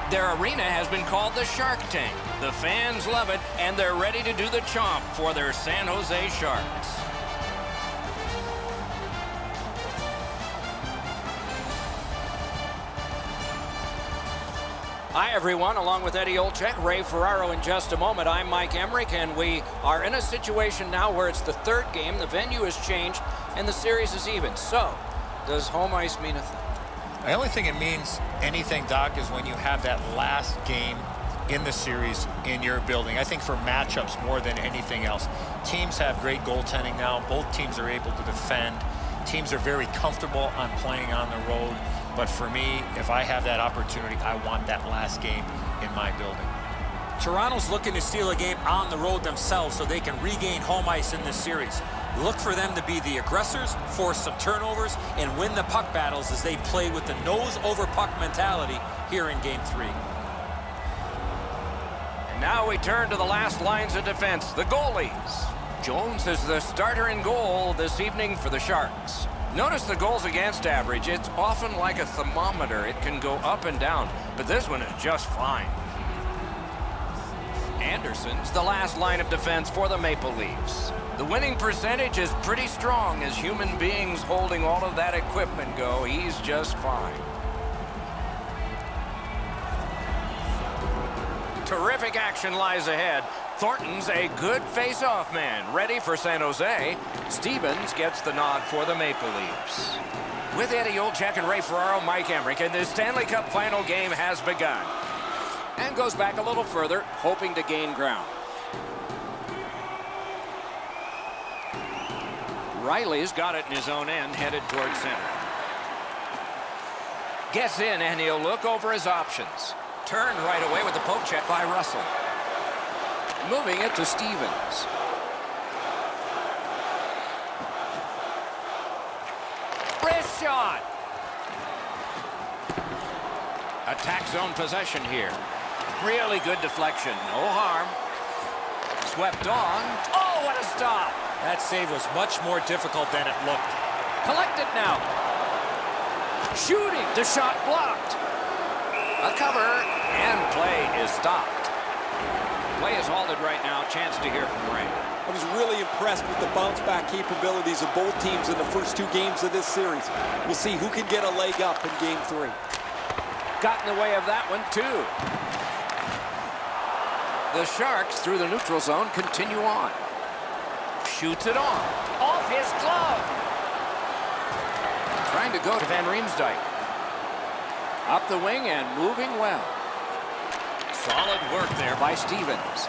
Their arena has been called the Shark Tank. The fans love it, and they're ready to do the chomp for their San Jose Sharks. Hi, everyone. Along with Eddie Olczyk, Ray Ferraro in just a moment. I'm Mike Emmerich, and we are in a situation now where it's the third game. The venue has changed, and the series is even. So, does home ice mean a thing? The only thing it means anything, Doc, is when you have that last game in the series in your building. I think for matchups more than anything else. Teams have great goaltending now. Both teams are able to defend. Teams are very comfortable on playing on the road. But for me, if I have that opportunity, I want that last game in my building. Toronto's looking to steal a game on the road themselves so they can regain home ice in this series. Look for them to be the aggressors, force some turnovers, and win the puck battles as they play with the nose-over-puck mentality here in Game 3. And now we turn to the last lines of defense, the goalies. Jones is the starter in goal this evening for the Sharks. Notice the goals against average. It's often like a thermometer. It can go up and down, but this one is just fine. Anderson's the last line of defense for the Maple Leafs. The winning percentage is pretty strong as human beings holding all of that equipment go. He's just fine. Terrific action lies ahead. Thornton's a good face-off man, ready for San Jose. Stevens gets the nod for the Maple Leafs. With Eddie Olczyk and Ray Ferraro, Mike Emmerich, and the Stanley Cup final game has begun. And goes back a little further, hoping to gain ground. Riley's got it in his own end, headed towards center. Gets in, and he'll look over his options. Turned right away with the poke check by Russell. Moving it to Stevens. Wrist shot. Attack zone possession here. Really good deflection. No harm. Swept on. Oh, what a stop. That save was much more difficult than it looked. Collected now. Shooting. The shot blocked. A cover, and play is stopped. Play is halted right now. Chance to hear from Ray. I was really impressed with the bounce-back capabilities of both teams in the first two games of this series. We'll see who can get a leg up in Game 3. Got in the way of that one, too. The Sharks, through the neutral zone, continue on. Shoots it on. Off his glove. Trying to go to Van Riemsdyk. Up the wing and moving well. Solid work there by Stevens.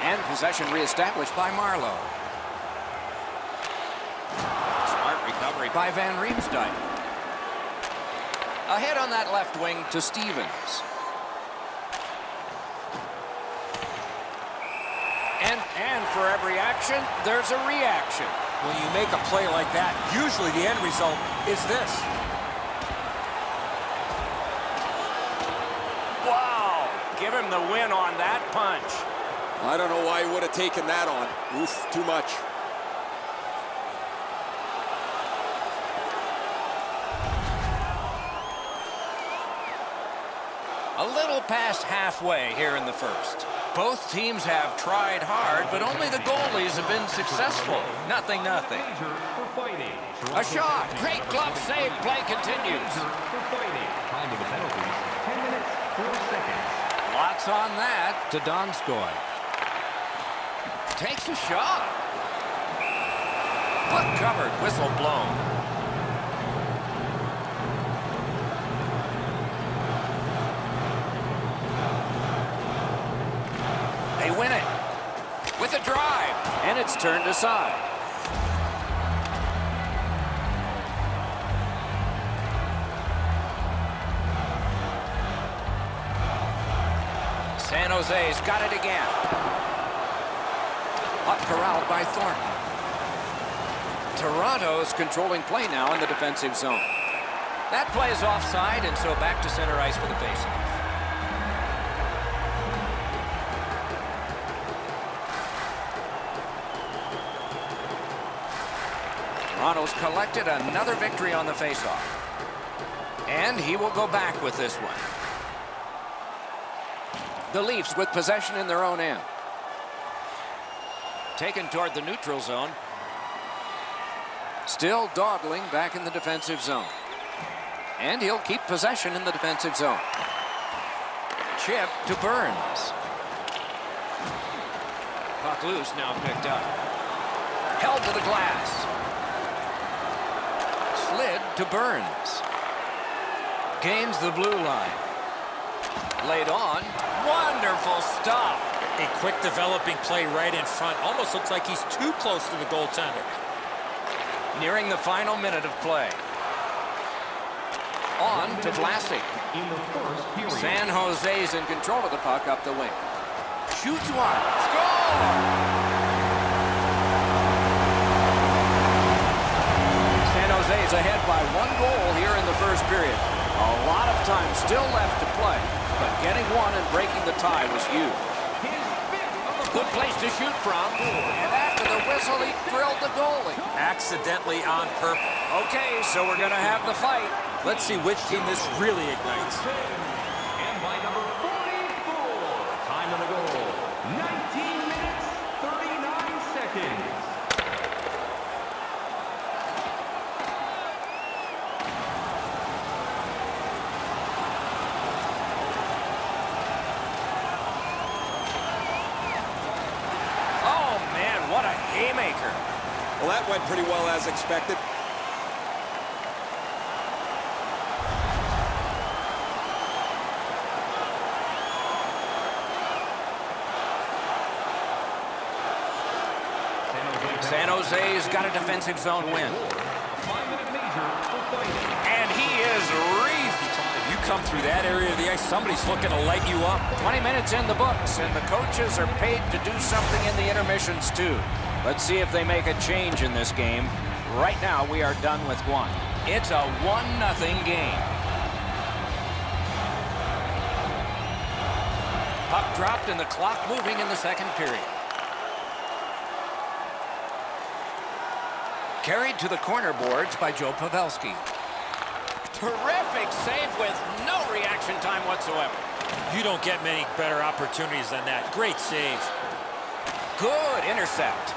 And possession reestablished by Marlowe. Smart recovery by Van Riemsdyk. Ahead on that left wing to Stevens. And for every action, there's a reaction. When you make a play like that, usually the end result is this. Wow! Give him the win on that punch. I don't know why he would have taken that on. Oof, too much. A little past halfway here in the first. Both teams have tried hard, but only the goalies have been successful. Nothing. A shot. Great glove save. Play continues. Lots on that to Donskoy. Takes a shot. Puck covered. Whistle blown. They win it with a drive, and it's turned aside. San Jose's got it again. Puck corralled by Thornton. Toronto's controlling play now in the defensive zone. That play is offside, and so back to center ice for the faceoff. Toronto's collected another victory on the faceoff. And he will go back with this one. The Leafs with possession in their own end. Taken toward the neutral zone. Still dawdling back in the defensive zone. And he'll keep possession in the defensive zone. Chip to Burns. Puck loose, now picked up. Held to the glass. Slid to Burns. Gains the blue line. Laid on. Wonderful stop. A quick developing play right in front. Almost looks like he's too close to the goaltender. Nearing the final minute of play. On to Vlasic. San Jose's in control of the puck up the wing. Shoots one. Score! San Jose's ahead by 1 goal here in the first period. A lot of time still left to play, but getting one and breaking the tie was huge. Good place to shoot from. And after the whistle, he drilled the goalie. Accidentally on purpose. Okay, so we're going to have the fight. Let's see which team this really ignites. And by number 44, time of the goal, 19 minutes, 39 seconds. Oh, man, what a haymaker. Well, that went pretty well as expected. San Jose's got a defensive zone win. And he is reefed. If you come through that area of the ice, somebody's looking to light you up. 20 minutes in the books, and the coaches are paid to do something in the intermissions, too. Let's see if they make a change in this game. Right now, we are done with one. It's a 1-0 game. Puck dropped and the clock moving in the second period. Carried to the corner boards by Joe Pavelski. Terrific save with no reaction time whatsoever. You don't get many better opportunities than that. Great save. Good intercept.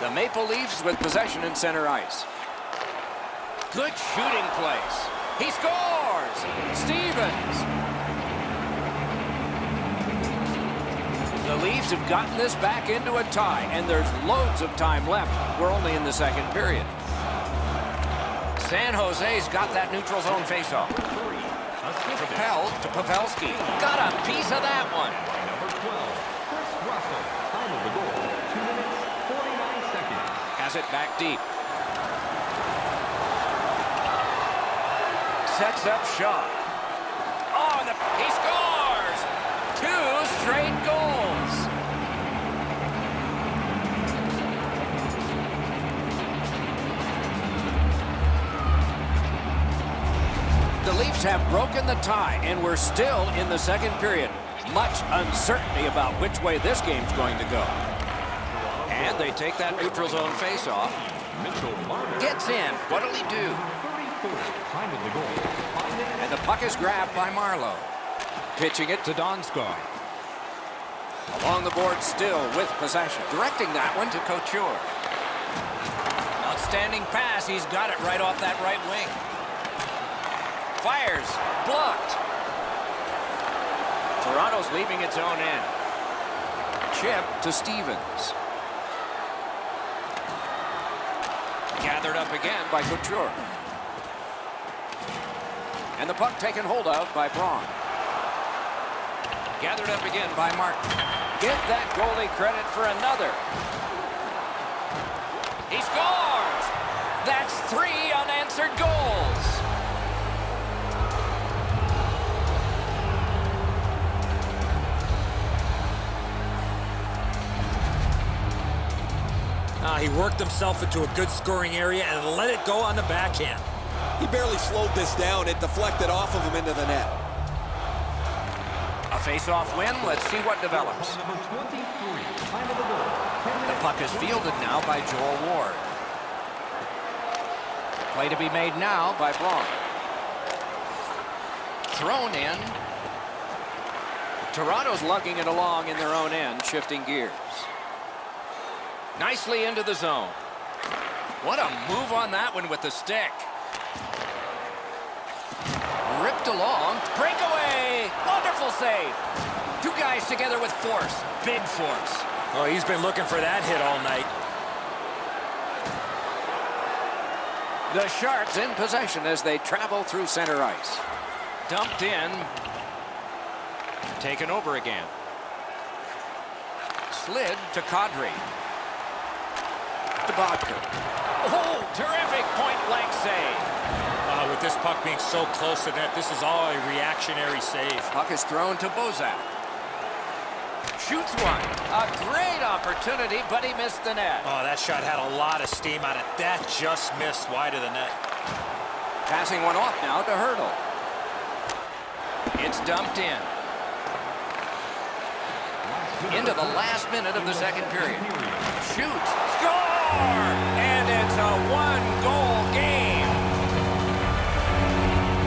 The Maple Leafs with possession in center ice. Good shooting place. He scores! Stevens. The Leafs have gotten this back into a tie, and there's loads of time left. We're only in the second period. San Jose's got that neutral zone faceoff. Propelled to Pavelski. Got a piece of that one. Has it back deep. Sets up shot. Oh, he scores! 2 straight goals. The Leafs have broken the tie, and we're still in the second period. Much uncertainty about which way this game's going to go. And they take that neutral zone face-off. Gets in. What'll he do? And the puck is grabbed by Marlowe. Pitching it to Donskoi. Along the board still with possession. Directing that one to Couture. Outstanding pass. He's got it right off that right wing. Fires. Blocked. Toronto's leaving its own end. Chip to Stevens. Gathered up again by Couture. And the puck taken hold of by Braun. Gathered up again by Martin. Give that goalie credit for another. He scores! That's 3 unanswered goals. He worked himself into a good scoring area and let it go on the backhand. He barely slowed this down. It deflected off of him into the net. A face-off win. Let's see what develops. The puck is fielded now by Joel Ward. Play to be made now by Braun. Thrown in Toronto's lugging it along in their own end, shifting gears. Nicely into the zone. What a move on that one with the stick. Ripped along. Breakaway. Wonderful save. Two guys together with force. Big force. Oh, he's been looking for that hit all night. The Sharks in possession as they travel through center ice. Dumped in. Taken over again. Slid to Kadri. To Bodker. Oh, terrific point-blank save. With this puck being so close to net, this is all a reactionary save. Puck is thrown to Bozak. Shoots one. A great opportunity, but he missed the net. Oh, that shot had a lot of steam on it. That just missed wide of the net. Passing one off now to Hurdle. It's dumped in. Into the last minute of the second period. Shoots. Score! And it's a one-goal game.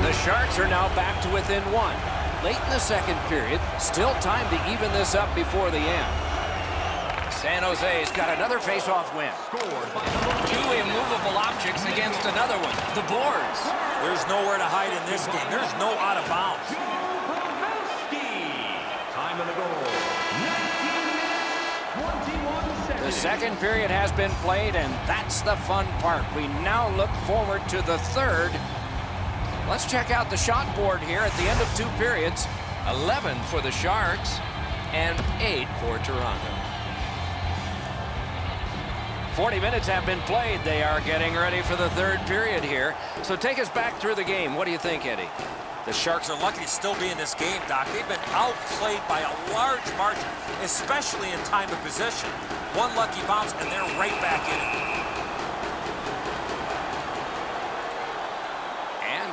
The Sharks are now back to within one. Late in the second period, still time to even this up before the end. San Jose's got another face-off win. Two immovable objects against another one. The boards. There's nowhere to hide in this game. There's no out of bounds. Time of the goal. 19 minutes, 21 seconds. The second period has been played, and that's the fun part. We now look forward to the third. Let's check out the shot board here at the end of two periods. 11 for the Sharks and 8 for Toronto. 40 minutes have been played. They are getting ready for the third period here. So take us back through the game. What do you think, Eddie? The Sharks are lucky to still be in this game, Doc. They've been outplayed by a large margin, especially in time of possession. One lucky bounce, and they're right back in it.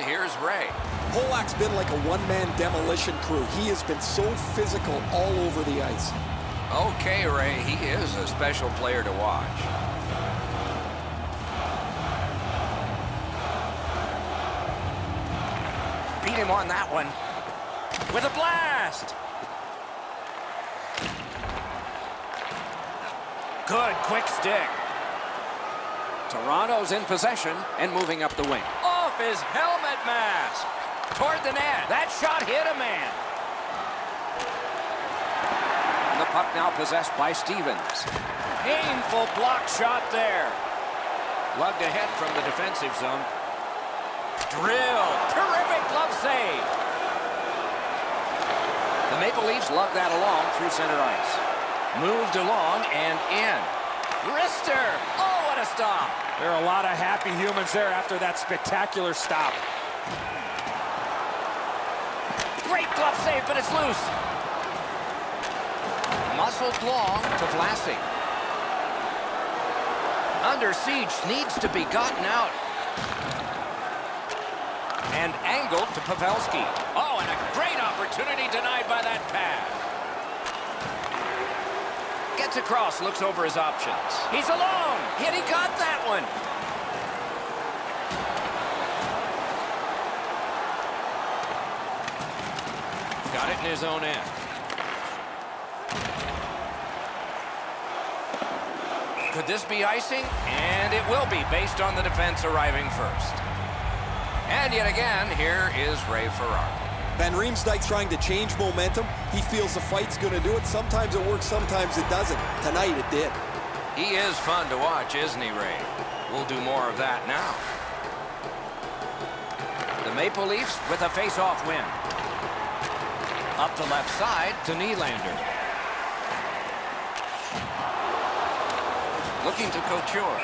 Here's Ray. Polak's been like a one-man demolition crew. He has been so physical all over the ice. Okay, Ray, he is a special player to watch. Beat him on that one. With a blast! Good, quick stick. Toronto's in possession and moving up the wing. Off his helmet mask. Toward the net. That shot hit a man. And the puck now possessed by Stevens. Painful block shot there. Lugged ahead from the defensive zone. Drill. Terrific glove save. The Maple Leafs lug that along through center ice. Moved along and in. Wrister. Oh, what a stop. There are a lot of happy humans there after that spectacular stop. Great glove save, but it's loose. Muscled long to Vlasic. Under siege, needs to be gotten out. And angled to Pavelski. Oh, and a great opportunity denied by that pass. Gets across, looks over his options. He's alone. Hit, he got that one. Got it in his own end. Could this be icing? And it will be, based on the defense arriving first. And yet again, here is Ray Ferraro. Van Riemsdyk trying to change momentum. He feels the fight's going to do it. Sometimes it works, sometimes it doesn't. Tonight it did. He is fun to watch, isn't he, Ray? We'll do more of that now. The Maple Leafs with a face-off win. Up the left side to Nylander. Looking to Couture.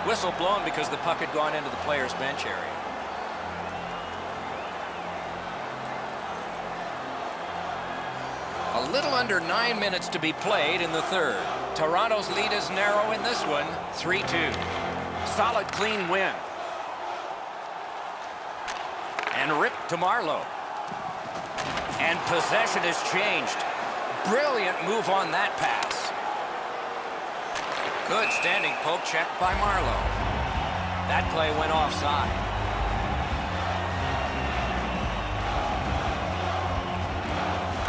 Whistle blown because the puck had gone into the player's bench area. A little under 9 minutes to be played in the third. Toronto's lead is narrow in this one, 3-2. Solid, clean win. And ripped to Marleau. And possession has changed. Brilliant move on that pass. Good standing poke check by Marleau. That play went offside.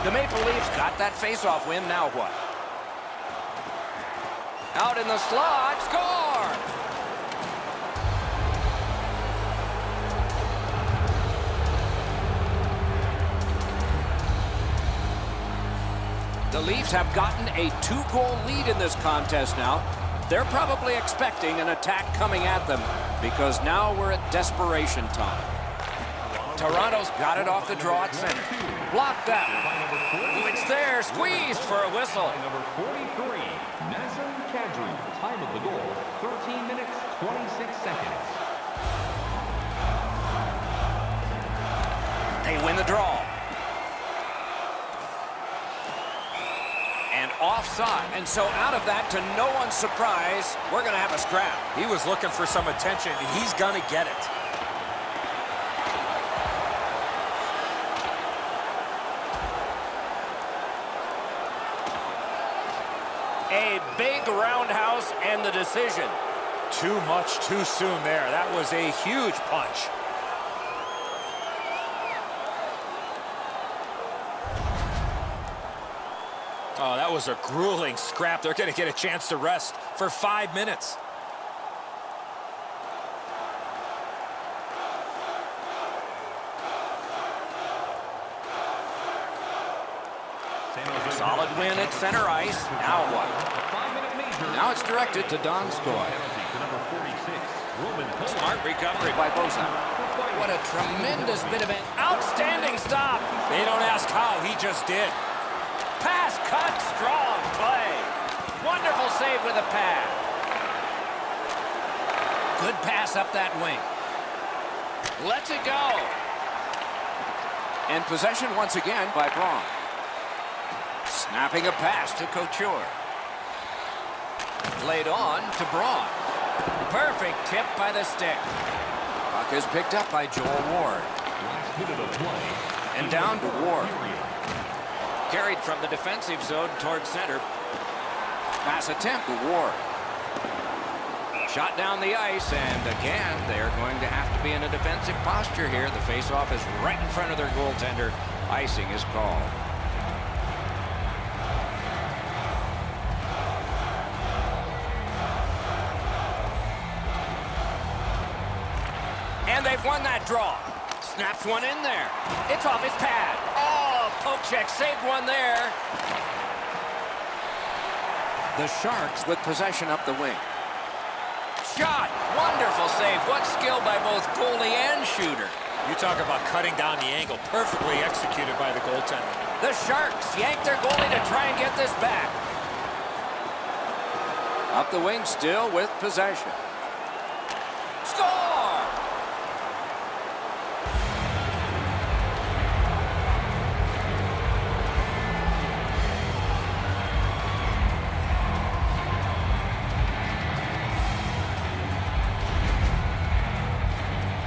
The Maple Leafs got that face-off win. Now what? Out in the slot. Score! The Leafs have gotten a 2-goal lead in this contest now. They're probably expecting an attack coming at them because now we're at desperation time. Toronto's got it off the draw at center. Blocked out. It's there. Squeezed for a whistle. Number 43, Nazem Kadri. Time of the goal, 13 minutes, 26 seconds. They win the draw. And offside. And so out of that, to no one's surprise, we're going to have a scrap. He was looking for some attention, and he's going to get it. A big roundhouse and the decision. Too much too soon there. That was a huge punch. Oh, that was a grueling scrap. They're going to get a chance to rest for 5 minutes. Solid win at center ice. Now what? Now it's directed to Donskoy. Smart recovery by Bosa. What a tremendous bit of an outstanding stop. They don't ask how, he just did. Pass cut, strong play. Wonderful save with a pad. Good pass up that wing. Lets it go. And possession once again by Braun. Snapping a pass to Couture. Laid on to Braun. Perfect tip by the stick. Puck is picked up by Joel Ward. And down to Ward. Carried from the defensive zone towards center. Pass attempt to Ward. Shot down the ice, and again, they're going to have to be in a defensive posture here. The faceoff is right in front of their goaltender. Icing is called. And they've won that draw. Snaps one in there. It's off his pad. Oh, poke check saved one there. The Sharks with possession up the wing. Shot. Wonderful save. What skill by both goalie and shooter. You talk about cutting down the angle. Perfectly executed by the goaltender. The Sharks yank their goalie to try and get this back. Up the wing still with possession. Score!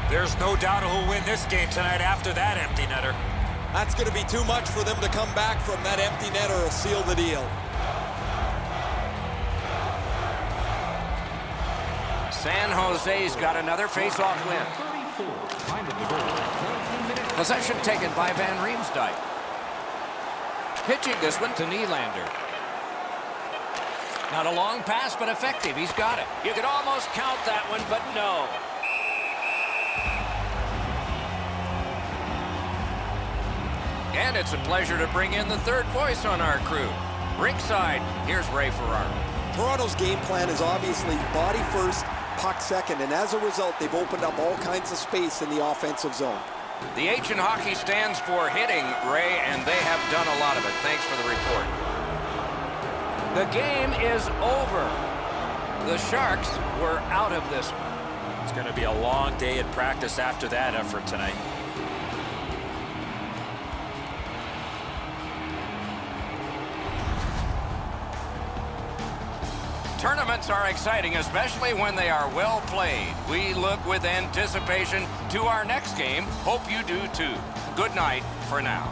There's no doubt who'll win this game tonight after that empty netter. That's going to be too much for them to come back from. That empty netter will seal the deal. San Jose's got another face-off win. Possession taken by Van Riemsdyk. Pitching this one to Nylander. Not a long pass, but effective. He's got it. You could almost count that one, but no. And it's a pleasure to bring in the third voice on our crew. Rinkside, here's Ray Ferraro. Toronto's game plan is obviously body first, puck second, and as a result, they've opened up all kinds of space in the offensive zone. The H in hockey stands for hitting, Ray, and they have done a lot of it. Thanks for the report. The game is over. The Sharks were out of this one. It's going to be a long day at practice after that effort tonight. Tournaments are exciting, especially when they are well played. We look with anticipation to our next game. Hope you do too. Good night for now.